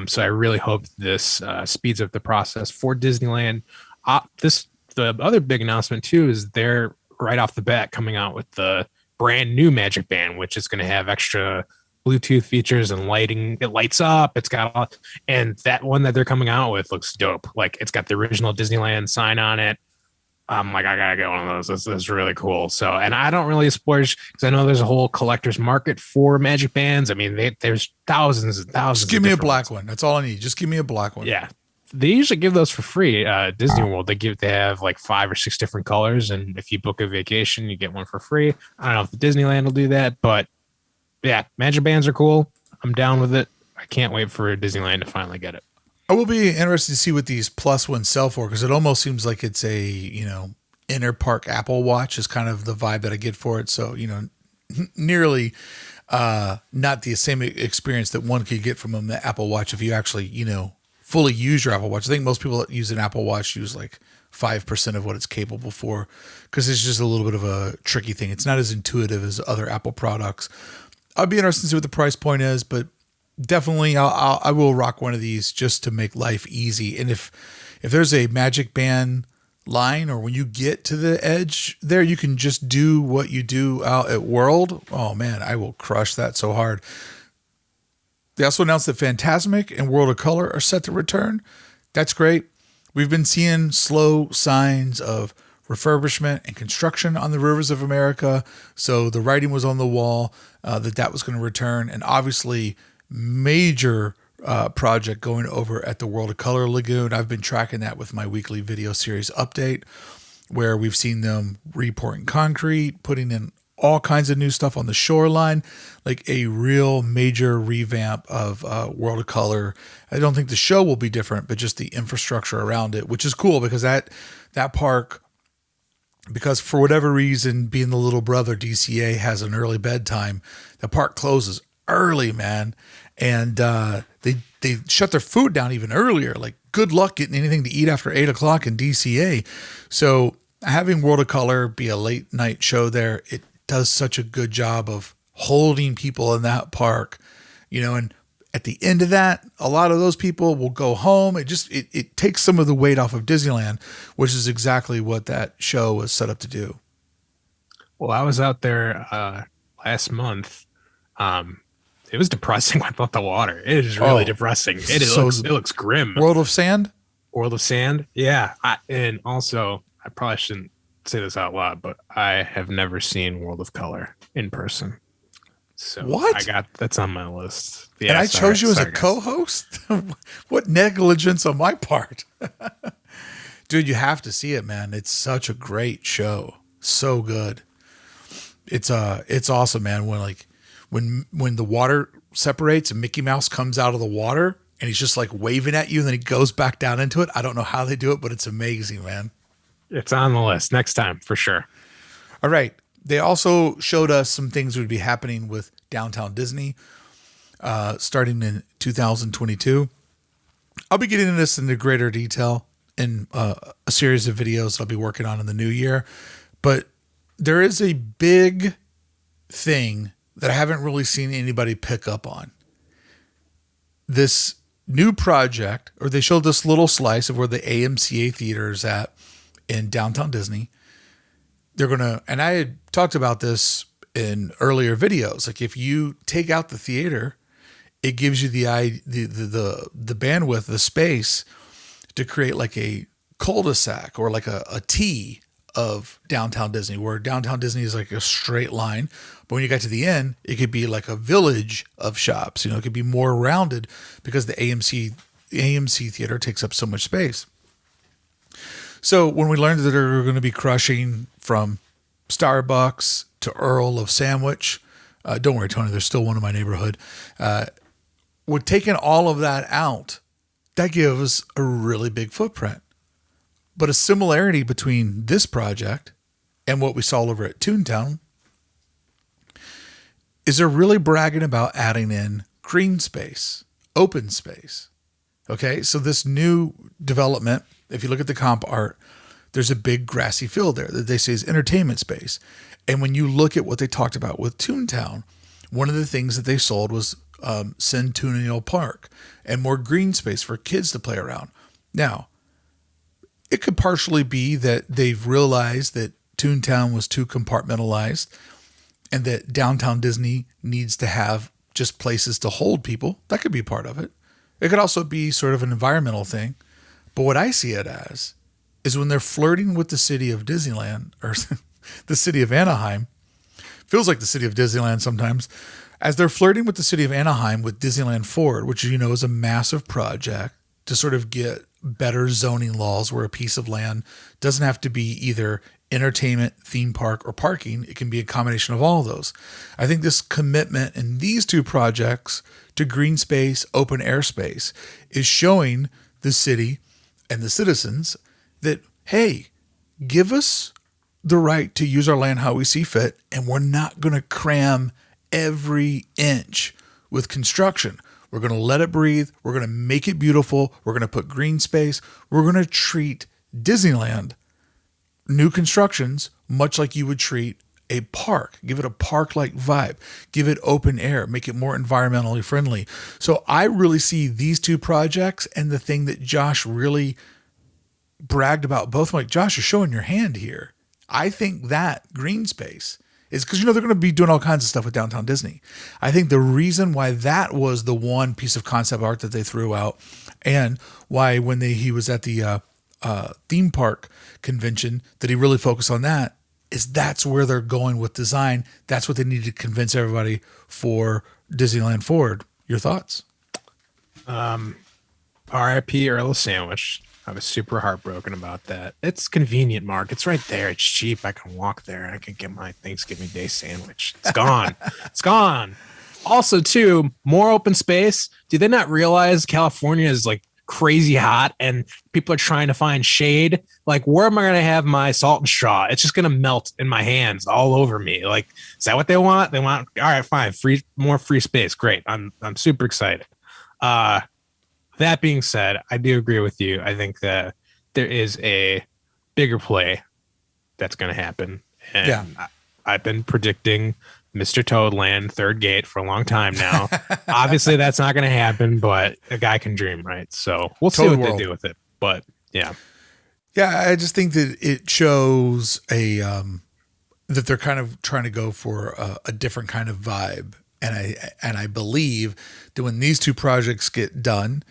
So I really hope this speeds up the process for Disneyland. The other big announcement too is they're right off the bat coming out with the brand new Magic Band, which is going to have extra Bluetooth features and lighting. It lights up. It's got and that one that they're coming out with looks dope. Like it's got the original Disneyland sign on it. I'm like, I gotta get one of those. This is really cool. So, and I don't really splurge because I know there's a whole collector's market for Magic Bands. I mean, there's thousands and thousands. Just give me a black one. That's all I need. Just give me a black one. Yeah, they usually give those for free. Disney World, they have like 5 or 6 different colors, and if you book a vacation, you get one for free. I don't know if the Disneyland will do that, but yeah, Magic Bands are cool. I'm down with it. I can't wait for Disneyland to finally get it. I will be interested to see what these plus ones sell for, because it almost seems like it's a, inner park Apple Watch is kind of the vibe that I get for it. So, nearly not the same experience that one could get from an Apple Watch if you actually, fully use your Apple Watch. I think most people that use an Apple Watch use like 5% of what it's capable for, because it's just a little bit of a tricky thing. It's not as intuitive as other Apple products. I'd be interested to see what the price point is, but definitely I will rock one of these just to make life easy. And if there's a Magic Band line, or when you get to the edge there, you can just do what you do out at World. Oh man, I will crush that so hard. They also announced that Fantasmic and World of Color are set to return. That's great. We've been seeing slow signs of refurbishment and construction on the rivers of America. So the writing was on the wall that was going to return. And obviously, major project going over at the World of Color Lagoon. I've been tracking that with my weekly video series update, where we've seen them repouring concrete, putting in all kinds of new stuff on the shoreline, like a real major revamp of World of Color. I don't think the show will be different, but just the infrastructure around it, which is cool because that park, because for whatever reason, being the little brother, DCA has an early bedtime. The park closes early, man. And they shut their food down even earlier. Like, good luck getting anything to eat after 8 o'clock in DCA. So having World of Color be a late night show there, it does such a good job of holding people in that park, and at the end of that, a lot of those people will go home. It takes some of the weight off of Disneyland, which is exactly what that show was set up to do. Well, I was out there last month. It was depressing without the water. It is really depressing. It looks grim. World of Sand? World of Sand? Yeah. And also, I probably shouldn't say this out loud, but I have never seen World of Color in person. So what? That's on my list. Yeah, and I chose you as a co-host? What negligence on my part. Dude, you have to see it, man. It's such a great show. So good. It's awesome, man. When the water separates and Mickey Mouse comes out of the water and he's just like waving at you and then he goes back down into it. I don't know how they do it, but it's amazing, man. It's on the list next time for sure. All right. They also showed us some things would be happening with Downtown Disney starting in 2022. I'll be getting into this into greater detail in a series of videos I'll be working on in the new year. But there is a big thing that I haven't really seen anybody pick up on. This new project, or they showed this little slice of where the AMCA theater is at in Downtown Disney. They're going to, and I had talked about this in earlier videos. Like, if you take out the theater, it gives you the bandwidth, the space to create like a cul-de-sac or like a T of Downtown Disney, where Downtown Disney is like a straight line. But when you get to the end, it could be like a village of shops. It could be more rounded because the AMC theater takes up so much space. So when we learned that they're going to be crushing from Starbucks to Earl of Sandwich, don't worry, Tony, there's still one in my neighborhood. We're taking all of that out. That gives a really big footprint. But a similarity between this project and what we saw over at Toontown is they're really bragging about adding in green space, open space. Okay, so this new development, if you look at the comp art, there's a big grassy field there that they say is entertainment space. And when you look at what they talked about with Toontown, one of the things that they sold was Centennial Park and more green space for kids to play around. Now, it could partially be that they've realized that Toontown was too compartmentalized and that Downtown Disney needs to have just places to hold people. That could be part of it. It could also be sort of an environmental thing. But what I see it as is when they're flirting with the city of Disneyland, or the city of Anaheim, feels like the city of Disneyland sometimes, as they're flirting with the city of Anaheim with Disneyland Forward, which is a massive project to sort of get better zoning laws where a piece of land doesn't have to be either entertainment, theme park, or parking. It can be a combination of all of those. I think this commitment in these two projects to green space, open air space is showing the city and the citizens that, hey, give us the right to use our land how we see fit, and we're not going to cram every inch with construction. We're going to let it breathe. We're going to make it beautiful. We're going to put green space. We're going to treat Disneyland, new constructions, much like you would treat a park. Give it a park-like vibe. Give it open air. Make it more environmentally friendly. So I really see these two projects, and the thing that Josh really bragged about both. I'm like, Josh, you're showing your hand here. I think that green space is because, they're going to be doing all kinds of stuff with Downtown Disney. I think the reason why that was the one piece of concept art that they threw out, and why when he was at the theme park convention that he really focused on that, is that's where they're going with design. That's what they need to convince everybody for Disneyland Forward. Your thoughts? R.I.P. Earl of Sandwich. I was super heartbroken about that. It's convenient, Mark. It's right there. It's cheap. I can walk there. I can get my Thanksgiving Day sandwich. It's gone. It's gone. Also, too, more open space. Do they not realize California is like crazy hot and people are trying to find shade? Like, where am I going to have my salt and straw? It's just going to melt in my hands all over me. Like, is that what they want? They want, all right, fine. More free space. Great. I'm super excited. That being said, I do agree with you. I think that there is a bigger play that's going to happen. And I've been predicting Mr. Toadland third gate for a long time now. Obviously, that's not going to happen, but a guy can dream, right? So we'll see what they do with it. But yeah. Yeah, I just think that it shows that they're kind of trying to go for a different kind of vibe. And I believe that when these two projects get done,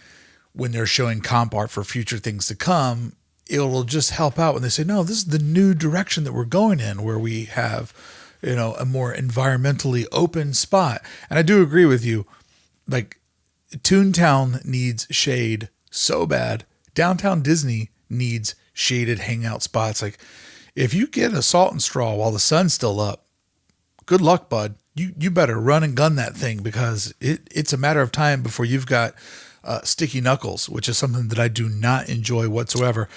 when they're showing comp art for future things to come, it'll just help out when they say, no, this is the new direction that we're going in, where we have, a more environmentally open spot. And I do agree with you. Like, Toontown needs shade so bad. Downtown Disney needs shaded hangout spots. Like, if you get a salt and straw while the sun's still up, good luck, bud. You better run and gun that thing, because it's a matter of time before you've got sticky knuckles, which is something that I do not enjoy whatsoever.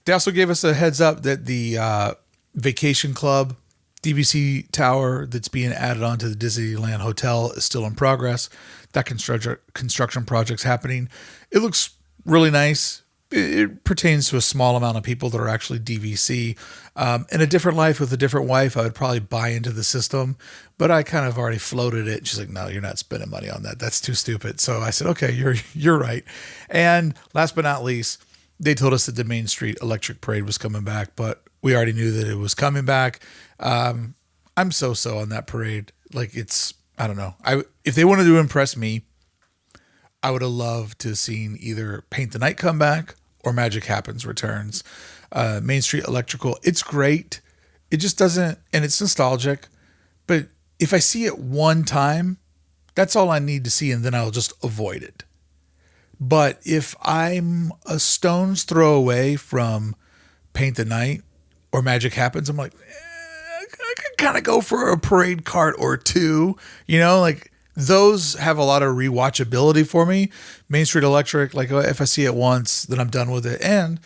They also gave us a heads up that the Vacation Club DVC tower that's being added onto the Disneyland Hotel is still in progress. That construction project's happening. It looks really nice. It pertains to a small amount of people that are actually DVC. In a different life with a different wife, I would probably buy into the system, but I kind of already floated it. She's like, no, you're not spending money on that. That's too stupid. So I said, okay, you're right. And last but not least, they told us that the Main Street Electric Parade was coming back, but we already knew that it was coming back. I'm so on that parade. Like, I don't know. If they wanted to impress me, I would have loved to have seen either Paint the Night come back or Magic Happens returns. Main Street Electrical, it's great. It just doesn't, and it's nostalgic. But if I see it one time, that's all I need to see, and then I'll just avoid it. But if I'm a stone's throw away from Paint the Night or Magic Happens, I'm like, I could kind of go for a parade cart or two. Like, those have a lot of rewatchability for me. Main Street Electric, like, if I see it once, then I'm done with it. And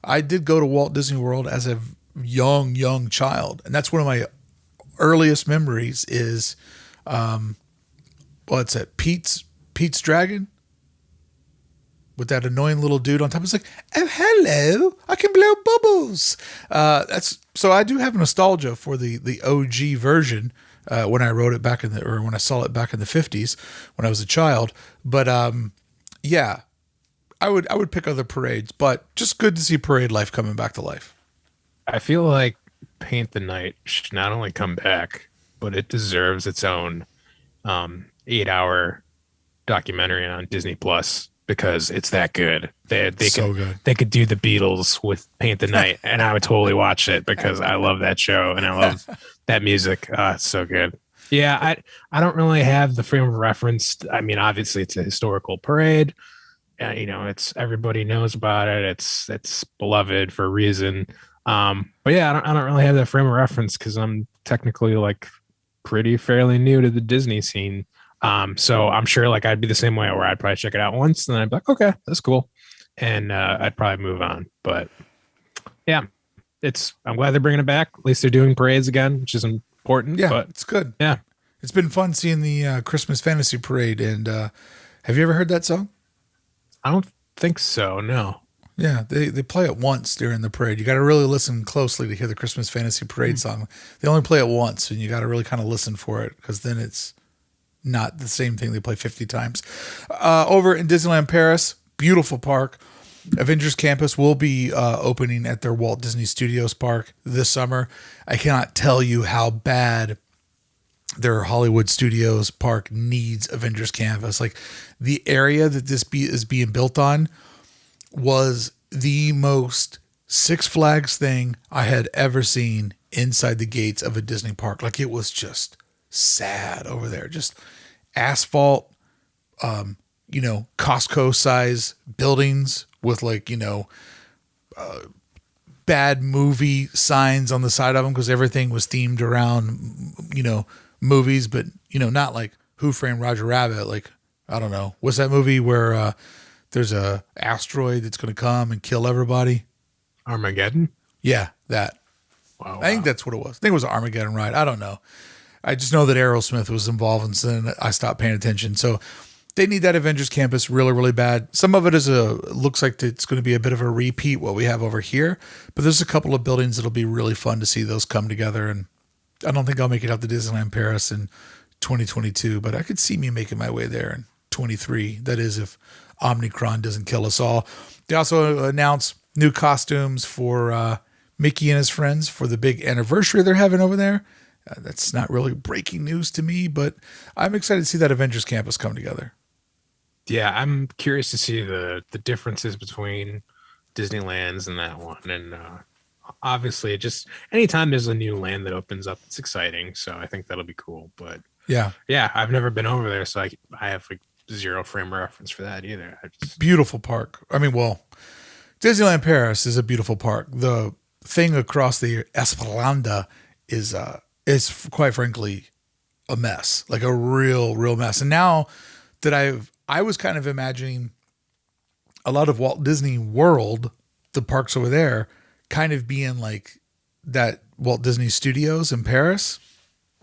I did go to Walt Disney World as a young child. And that's one of my earliest memories is, what's that? Pete's Dragon? With that annoying little dude on top. It's like, oh, hello, I can blow bubbles. So I do have nostalgia for the OG version. When I wrote it back when I saw it back in the 50s when I was a child. But yeah, I would pick other parades, but just good to see parade life coming back to life. I feel like Paint the Night should not only come back, but it deserves its own 8-hour documentary on Disney Plus, because it's that good. They could do the Beatles with Paint the Night, and I would totally watch it, because I love that show and I love that music. It's so good. Yeah, I don't really have the frame of reference. I mean, obviously it's a historical parade. It's everybody knows about it. It's beloved for a reason. But yeah, I don't really have that frame of reference, because I'm technically like fairly new to the Disney scene. So I'm sure like I'd be the same way, where I'd probably check it out once and then I'd be like, okay, that's cool. And I'd probably move on. But yeah, I'm glad they're bringing it back. At least they're doing parades again, which is important. Yeah, but it's good. Yeah. It's been fun seeing the Christmas Fantasy Parade. And have you ever heard that song? I don't think so, no. Yeah, they play it once during the parade. You got to really listen closely to hear the Christmas Fantasy Parade song. They only play it once, and you got to really kind of listen for it, because then it's not the same thing they play 50 times. Over in Disneyland Paris, beautiful park. Avengers Campus will be opening at their Walt Disney Studios park this summer. I cannot tell you how bad their Hollywood Studios park needs Avengers Campus. Like the area that is being built on was the most Six Flags thing I had ever seen inside the gates of a Disney park. Like it was just sad over there. Just asphalt, Costco size buildings with like, bad movie signs on the side of them because everything was themed around, movies, but, not like Who Framed Roger Rabbit. Like, I don't know. What's that movie where there's a asteroid that's going to come and kill everybody? Armageddon? Yeah, that. Wow. I think that's what it was. I think it was an Armageddon ride. I don't know. I just know that Aerosmith was involved, and so then I stopped paying attention. So they need that Avengers Campus really, really bad. Some of it looks like it's going to be a bit of a repeat what we have over here, but there's a couple of buildings that'll be really fun to see those come together. And I don't think I'll make it out to Disneyland Paris in 2022, but I could see me making my way there in 23. That is, if Omicron doesn't kill us all. They also announced new costumes for Mickey and his friends for the big anniversary they're having over there. That's not really breaking news to me, but I'm excited to see that Avengers Campus come together. Yeah, I'm curious to see the differences between Disneyland's and that one. And obviously, just anytime there's a new land that opens up, it's exciting. So I think that'll be cool. But yeah, I've never been over there, so I have like zero frame of reference for that either. Beautiful park. I mean, well, Disneyland Paris is a beautiful park. The thing across the Esplanade is quite frankly a mess, like a real mess. And now that I was kind of imagining a lot of Walt Disney World, the parks over there, kind of being like that Walt Disney Studios in Paris.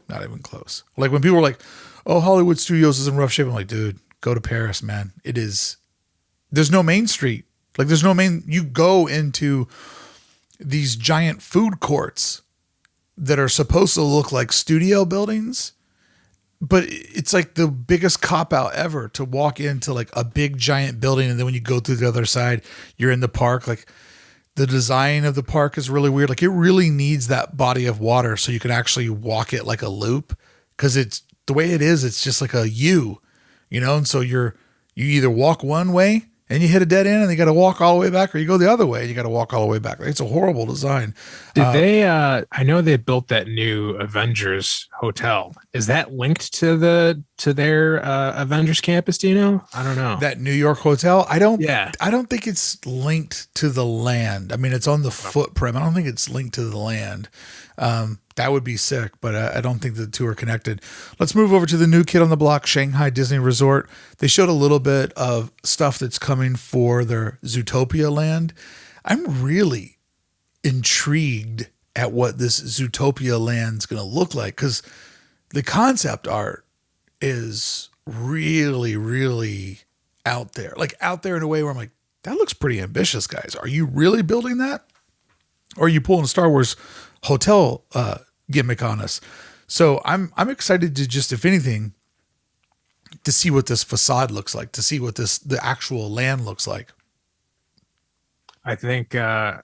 Not even close. Like when people were like, "Oh, Hollywood Studios is in rough shape," I'm like, dude, go to Paris, man. It is. There's no main street. Like there's no main. You go into these giant food courts that are supposed to look like studio buildings, but it's like the biggest cop out ever to walk into like a big giant building. And then when you go through the other side, you're in the park. Like the design of the park is really weird. Like it really needs that body of water so you can actually walk it like a loop. Cause it's the way it is. It's just like a U, and so you either walk one way and you hit a dead end and you got to walk all the way back, or you go the other way and you got to walk all the way back. It's a horrible design. Did they, I know they built that new Avengers hotel. Is that linked to their Avengers campus? Do you know? I don't know. That New York hotel? I don't think it's linked to the land. I mean, it's on the footprint. I don't think it's linked to the land. That would be sick, but I don't think the two are connected. Let's move over to the new kid on the block, Shanghai Disney Resort. They showed a little bit of stuff that's coming for their Zootopia land. I'm really intrigued at what this Zootopia land's going to look like, because the concept art is really, really out there. Like out there in a way where I'm like, that looks pretty ambitious, guys. Are you really building that? Or are you pulling a Star Wars hotel gimmick on us? So I'm excited to just, if anything, to see what this facade looks like, to see what the actual land looks like. I think, I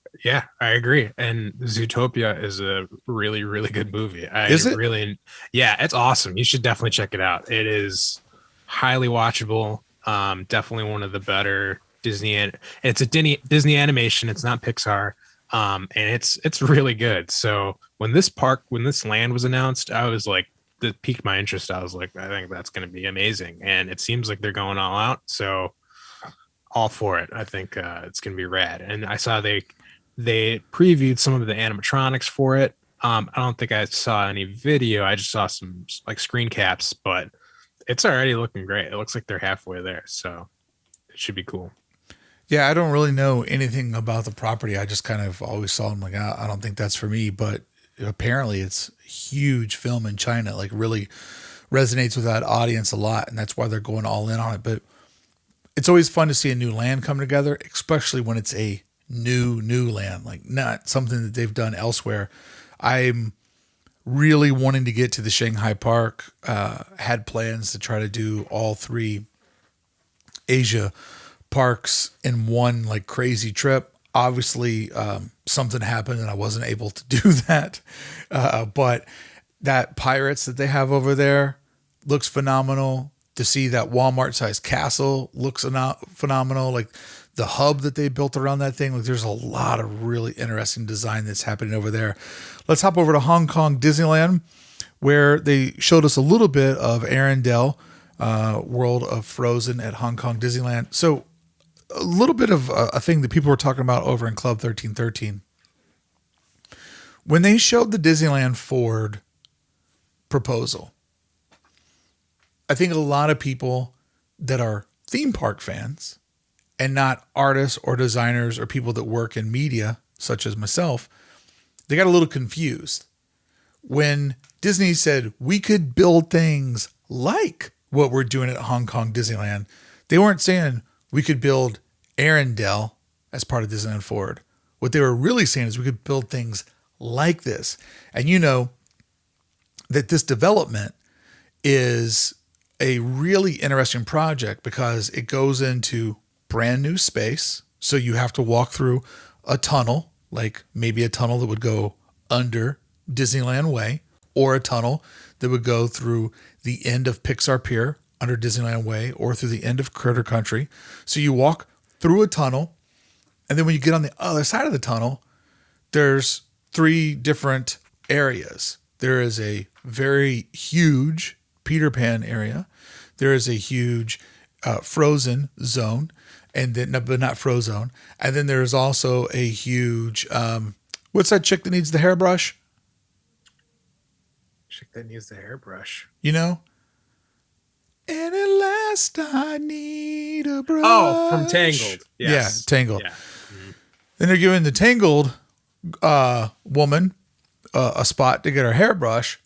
agree. And Zootopia is a really, really good movie. Is it? Really, yeah, it's awesome. You should definitely check it out. It is highly watchable. Definitely one of the better Disney. It's a Disney animation. It's not Pixar. And it's really good. So when this land was announced, I was like, that piqued my interest. I was like, I think that's going to be amazing. And it seems like they're going all out. So all for it. I think it's going to be rad. And I saw they previewed some of the animatronics for it. I don't think I saw any video. I just saw some like screen caps, but it's already looking great. It looks like they're halfway there. So it should be cool. Yeah, I don't really know anything about the property. I just kind of always saw them like, I don't think that's for me. But apparently it's a huge film in China, like really resonates with that audience a lot. And that's why they're going all in on it. But it's always fun to see a new land come together, especially when it's a new land, like not something that they've done elsewhere. I'm really wanting to get to the Shanghai park, had plans to try to do all three Asia parks in one like crazy trip. Obviously, something happened and I wasn't able to do that. But That Pirates that they have over there looks phenomenal. To see that Walmart-sized castle looks phenomenal. Like the hub that they built around that thing. Like there's a lot of really interesting design that's happening over there. Let's hop over to Hong Kong Disneyland, where they showed us a little bit of Arendelle, World of Frozen at Hong Kong Disneyland. So a little bit of a thing that people were talking about over in Club 1313. When they showed the Disneyland Forward proposal, I think a lot of people that are theme park fans and not artists or designers or people that work in media, such as myself, they got a little confused. When Disney said we could build things like what we're doing at Hong Kong Disneyland, they weren't saying we could build Arendelle as part of Disneyland Forward. What they were really saying is we could build things like this. And you know that this development is a really interesting project because it goes into brand new space. So you have to walk through a tunnel, like maybe a tunnel that would go under Disneyland Way, or a tunnel that would go through the end of Pixar Pier under Disneyland Way, or through the end of Critter Country. So you walk through a tunnel, and then when you get on the other side of the tunnel, there's 3 different areas. There is a very huge Peter Pan area. There is a huge Frozen zone, and then but not Frozone. And then there is also a huge what's that chick that needs the hairbrush? Chick that needs the hairbrush. You know? And at last I need a brush. Oh, from Tangled. Yes. Yeah, Tangled. Yeah. Mm-hmm. Then they're giving the Tangled woman a spot to get her hairbrush.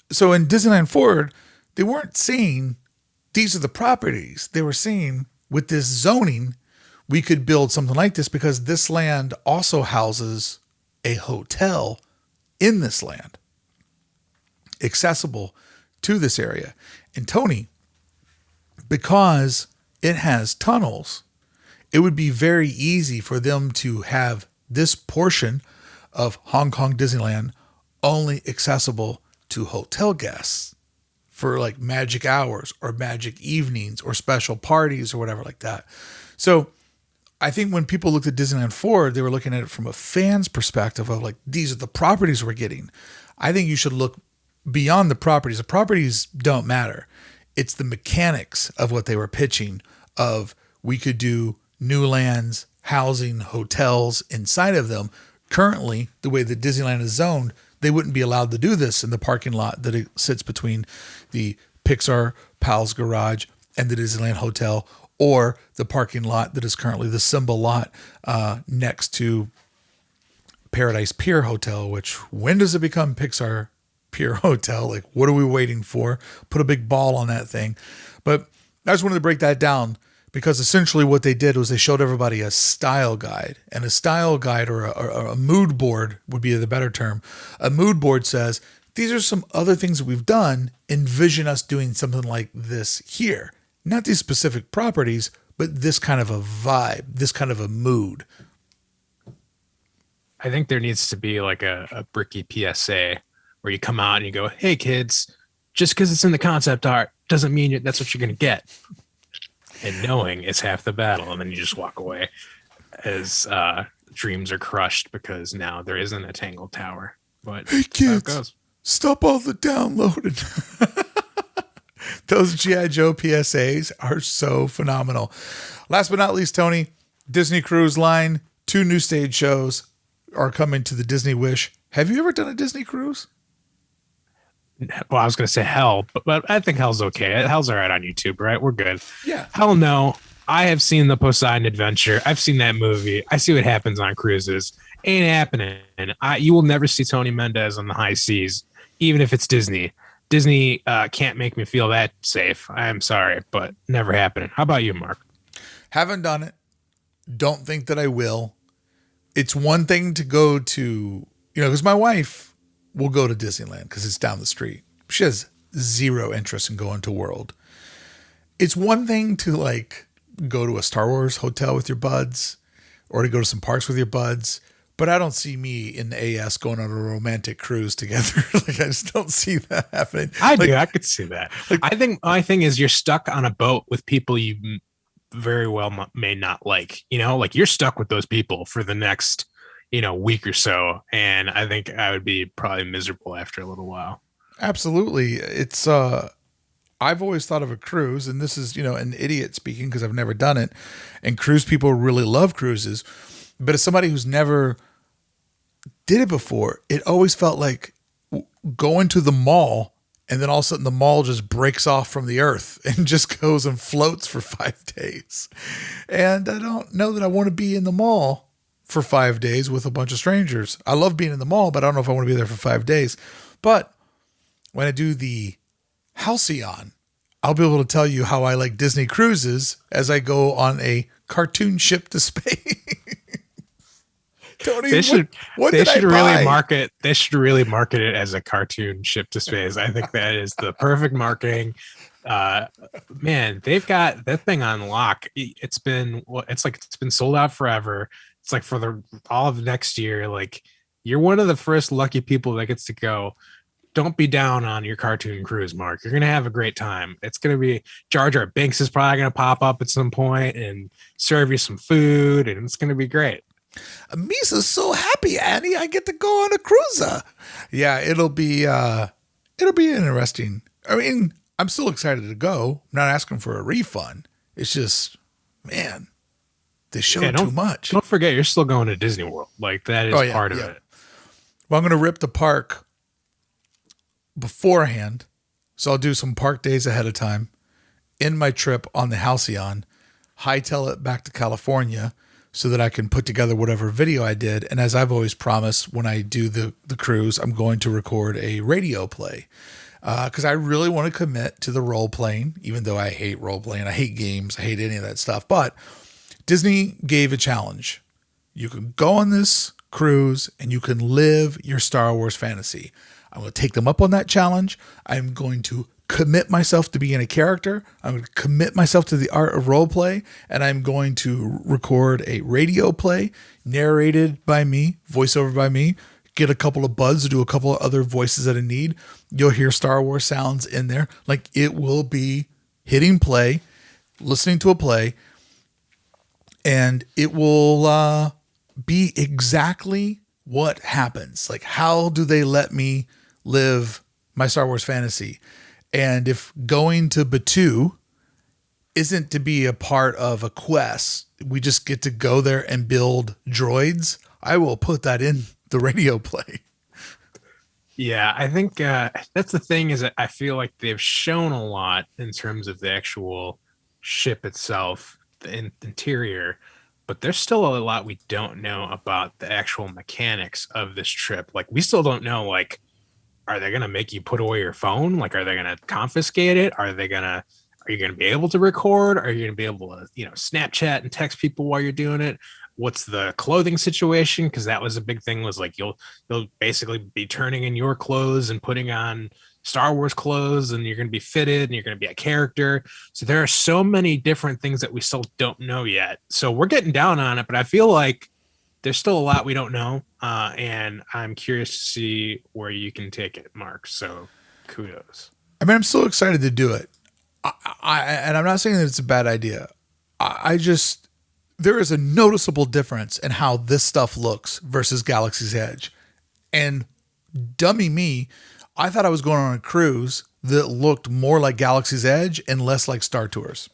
So in Disneyland Forward, they weren't saying these are the properties. They were saying with this zoning, we could build something like this because this land also houses a hotel in this land, accessible to this area. And Tony, because it has tunnels, it would be very easy for them to have this portion of Hong Kong Disneyland only accessible to hotel guests for like magic hours or magic evenings or special parties or whatever like that. So I think when people looked at Disneyland Forward, they were looking at it from a fan's perspective of like, these are the properties we're getting. I think you should look beyond the properties. The properties don't matter. It's the mechanics of what they were pitching of we could do new lands, housing, hotels inside of them. Currently, the way that Disneyland is zoned, they wouldn't be allowed to do this in the parking lot that it sits between the Pixar Pals Garage and the Disneyland Hotel, or the parking lot that is currently the Simba lot next to Paradise Pier Hotel, which when does it become Pixar Pier Hotel? Like, what are we waiting for? Put a big ball on that thing. But I just wanted to break that down because essentially what they did was they showed everybody a style guide, and a style guide or a mood board would be the better term. A mood board says, these are some other things that we've done. Envision us doing something like this here. Not these specific properties, but this kind of a vibe, this kind of a mood. I think there needs to be like a Brickey PSA where you come out and you go, hey kids, just because it's in the concept art doesn't mean that's what you're going to get. And knowing is half the battle. And then you just walk away as dreams are crushed because now there isn't a Tangled Tower. But hey kids, stop all the downloading. Those G.I. Joe PSAs are so phenomenal. Last but not least, Tony, Disney Cruise Line, 2 new stage shows are coming to the Disney Wish. Have you ever done a Disney cruise? Well, I was going to say Hell, but I think Hell's okay. Hell's all right on YouTube, right? We're good. Yeah. Hell no. I have seen the Poseidon Adventure. I've seen that movie. I see what happens on cruises. Ain't happening. You will never see Tony Mendez on the high seas, even if it's Disney. Disney can't make me feel that safe. I'm sorry, but never happening. How about you, Mark? Haven't done it. Don't think that I will. It's one thing to go to, because my wife will go to Disneyland because it's down the street. She has zero interest in going to World. It's one thing to like go to a Star Wars hotel with your buds or to go to some parks with your buds. But I don't see me in the AS going on a romantic cruise together. Like, I just don't see that happening. I like, do. I could see that. Like, I think my thing is you're stuck on a boat with people you very well may not like. Like you're stuck with those people for the next, week or so. And I think I would be probably miserable after a little while. absolutely. It's I've always thought of a cruise, and this is, an idiot speaking because I've never done it. And cruise people really love cruises. But as somebody who's never did it before, it always felt like going to the mall and then all of a sudden the mall just breaks off from the earth and just goes and floats for 5 days. And I don't know that I want to be in the mall for 5 days with a bunch of strangers. I love being in the mall, but I don't know if I want to be there for 5 days. But when I do the Halcyon, I'll be able to tell you how I like Disney cruises as I go on a cartoon ship to space. Tony, they should really market. They should really market it as a cartoon ship to space. I think that is the perfect marketing. Man, they've got that thing on lock. It's been sold out forever. It's like for all of next year. Like you're one of the first lucky people that gets to go. Don't be down on your cartoon cruise, Mark. You're gonna have a great time. It's gonna be Jar Jar Binks is probably gonna pop up at some point and serve you some food, and it's gonna be great. Misa's so happy, Annie. I get to go on a cruiser. Yeah, it'll be interesting. I mean, I'm still excited to go. I'm not asking for a refund. It's just, man, they showed too much. Don't forget, you're still going to Disney World. Like that is part of it. Well, I'm going to rip the park beforehand. So I'll do some park days ahead of time. End my trip on the Halcyon. Hightail it back to California so that I can put together whatever video I did. And as I've always promised, when I do the cruise, I'm going to record a radio play because I really want to commit to the role playing, even though I hate role playing. I hate games. I hate any of that stuff. But Disney gave a challenge. You can go on this cruise and you can live your Star Wars fantasy. I'm going to take them up on that challenge. I'm going to commit myself to being a character. I'm going to commit myself to the art of role play, and I'm going to record a radio play narrated by me, voiceover by me, get a couple of buds to do a couple of other voices that I need. You'll hear Star Wars sounds in there. Like it will be hitting play, listening to a play, and it will be exactly what happens. Like, how do they let me live my Star Wars fantasy? And if going to Batuu isn't to be a part of a quest, we just get to go there and build droids, I will put that in the radio play. Yeah, I think that's the thing is that I feel like they've shown a lot in terms of the actual ship itself, the interior, but there's still a lot we don't know about the actual mechanics of this trip. Like we still don't know, like, are they going to make you put away your phone? Like, are they going to confiscate it? Are you going to be able to record? Are you going to be able to, Snapchat and text people while you're doing it? What's the clothing situation? Because that was a big thing, was like, you'll basically be turning in your clothes and putting on Star Wars clothes, and you're going to be fitted and you're going to be a character. So there are so many different things that we still don't know yet. So we're getting down on it, but I feel like there's still a lot we don't know, and I'm curious to see where you can take it, Mark. So kudos. I mean, I'm so excited to do it. And I'm not saying that it's a bad idea. There is a noticeable difference in how this stuff looks versus Galaxy's Edge. And dummy me, I thought I was going on a cruise that looked more like Galaxy's Edge and less like Star Tours.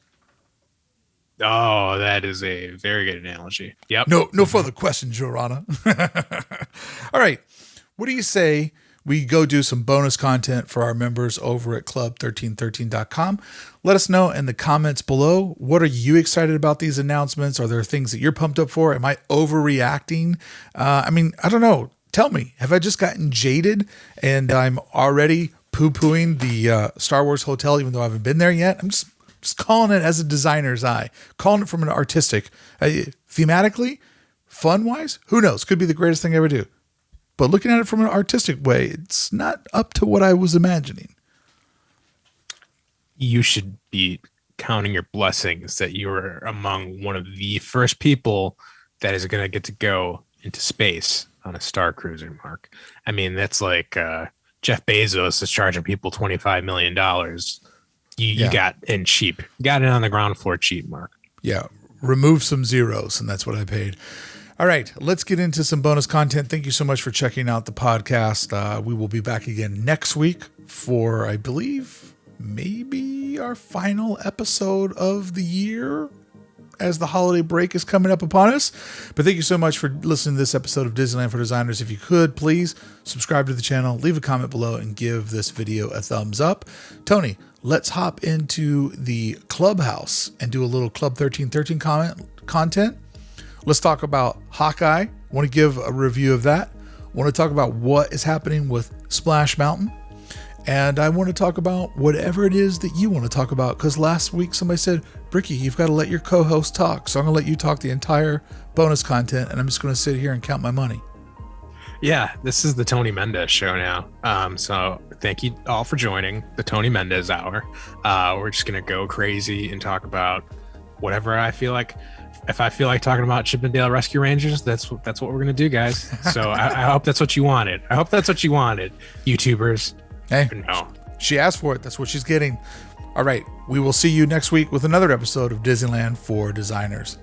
Oh, that is a very good analogy. Yep. No further questions, Your Honor. All right. What do you say we go do some bonus content for our members over at club1313.com? Let us know in the comments below. What are you excited about these announcements? Are there things that you're pumped up for? Am I overreacting? I don't know. Tell me, have I just gotten jaded and I'm already poo-pooing the Star Wars hotel, even though I haven't been there yet? I'm just calling it as a designer's eye, calling it from an artistic, thematically, fun-wise, who knows? Could be the greatest thing I ever do. But looking at it from an artistic way, it's not up to what I was imagining. You should be counting your blessings that you are among one of the first people that is going to get to go into space on a Star Cruiser, Mark. I mean, that's like Jeff Bezos is charging people $25 million. You got in cheap. You got it on the ground floor cheap, Mark. Yeah. Remove some zeros, and that's what I paid. All right, let's get into some bonus content. Thank you so much for checking out the podcast. We will be back again next week for, I believe, maybe our final episode of the year as the holiday break is coming up upon us. But thank you so much for listening to this episode of Disneyland for Designers. If you could, please subscribe to the channel, leave a comment below, and give this video a thumbs up. Tony, let's hop into the Clubhouse and do a little Club 1313 content. Let's talk about Hawkeye. Want to give a review of that. Want to talk about what is happening with Splash Mountain. And I want to talk about whatever it is that you want to talk about. Because last week somebody said, Brickey, you've got to let your co-host talk. So I'm going to let you talk the entire bonus content. And I'm just going to sit here and count my money. Yeah, this is the Tony Mendez show now. So thank you all for joining the Tony Mendez hour. We're just going to go crazy and talk about whatever I feel like. If I feel like talking about Chip 'n Dale Rescue Rangers, that's what we're going to do, guys. So I hope that's what you wanted. YouTubers. Hey, no. She asked for it. That's what she's getting. All right. We will see you next week with another episode of Disneyland for Designers.